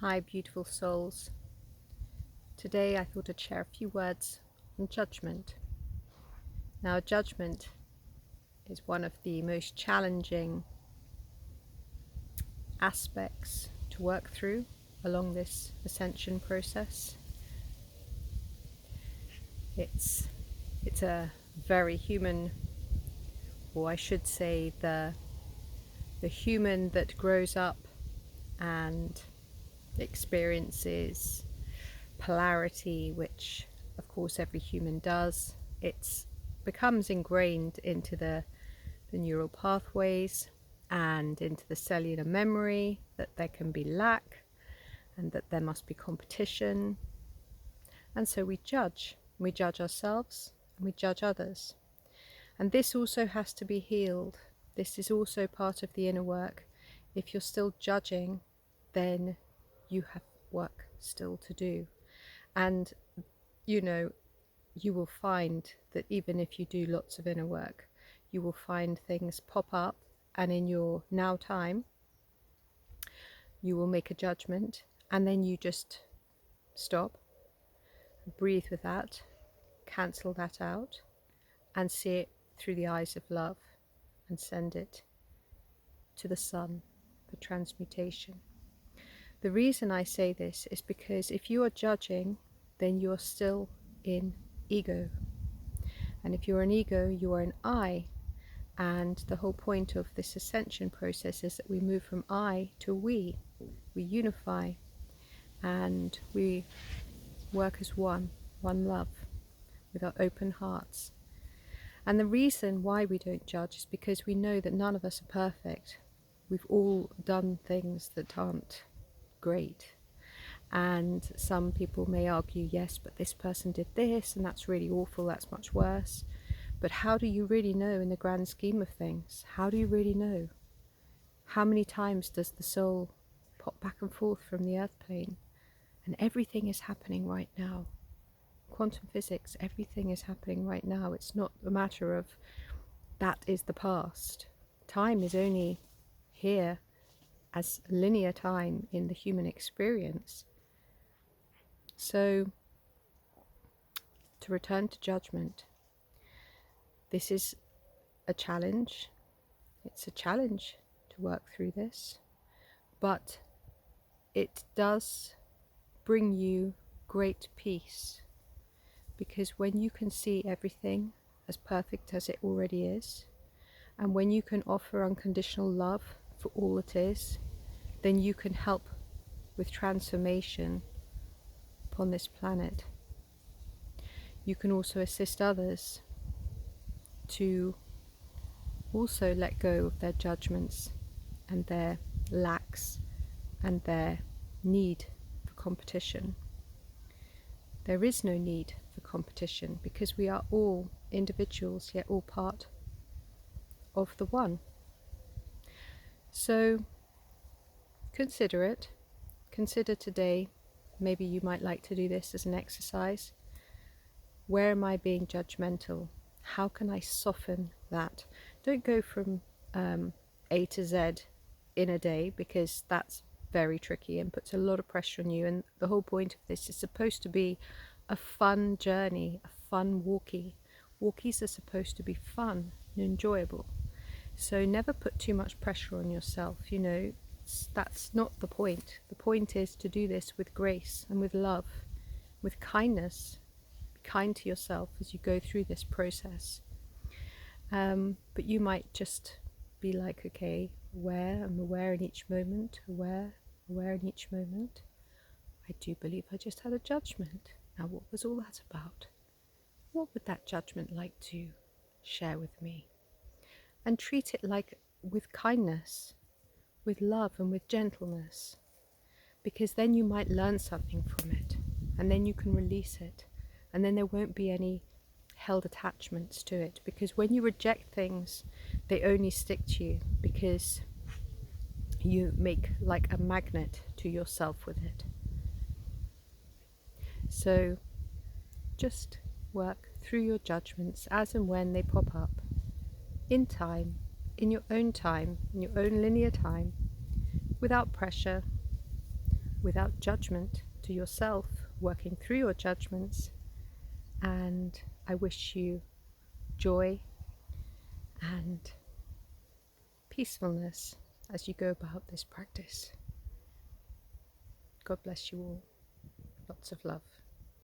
Hi, beautiful souls. Today I thought I'd share a few words on judgment. Now, judgment is one of the most challenging aspects to work through along this ascension process. It's a very human, or I should say the human that grows up and experiences polarity, which of course every human does. It becomes ingrained into the neural pathways and into the cellular memory that there can be lack and that there must be competition. And so we judge. We judge ourselves and we judge others. And this also has to be healed. This is also part of the inner work. If you're still judging, then you have work still to do. And, you will find that even if you do lots of inner work, you will find things pop up, and in your now time, you will make a judgment, and then you just stop, breathe with that, cancel that out, and see it through the eyes of love, and send it to the sun for transmutation. The reason I say this is because if you are judging, then you're still in ego. And if you're an ego, you are an I. And the whole point of this ascension process is that we move from I to we. We unify and we work as one love, with our open hearts. And the reason why we don't judge is because we know that none of us are perfect. We've all done things that aren't great. And some people may argue, yes, but this person did this, and that's really awful, that's much worse. But how do you really know in the grand scheme of things? How do you really know? How many times does the soul pop back and forth from the earth plane? And everything is happening right now. Quantum physics, everything is happening right now. It's not a matter of that is the past. Time is only here as linear time in the human experience. So, to return to judgment, this is a challenge. It's a challenge to work through this, but it does bring you great peace, because when you can see everything as perfect as it already is, and when you can offer unconditional love for all it is, then you can help with transformation upon this planet. You can also assist others to also let go of their judgments and their lacks and their need for competition. There is no need for competition because we are all individuals, yet all part of the one. So consider it. Consider today, maybe you might like to do this as an exercise. Where am I being judgmental? How can I soften that? Don't go from A to Z in a day, because that's very tricky and puts a lot of pressure on you. And the whole point of this is supposed to be a fun journey, a fun walkie. Walkies are supposed to be fun and enjoyable. So never put too much pressure on yourself. That's not the point. The point is to do this with grace and with love, with kindness. Be kind to yourself as you go through this process. But you might just be like, okay, I'm aware in each moment, aware in each moment. I do believe I just had a judgment. Now, what was all that about? What would that judgment like to share with me? And treat it with kindness, with love and with gentleness, because then you might learn something from it, and then you can release it, and then there won't be any held attachments to it, because when you reject things, they only stick to you because you make like a magnet to yourself with it. So just work through your judgments as and when they pop up, in time, in your own linear time, without pressure, without judgment to yourself, working through your judgments. And I wish you joy and peacefulness as you go about this practice. God bless you all. Lots of love.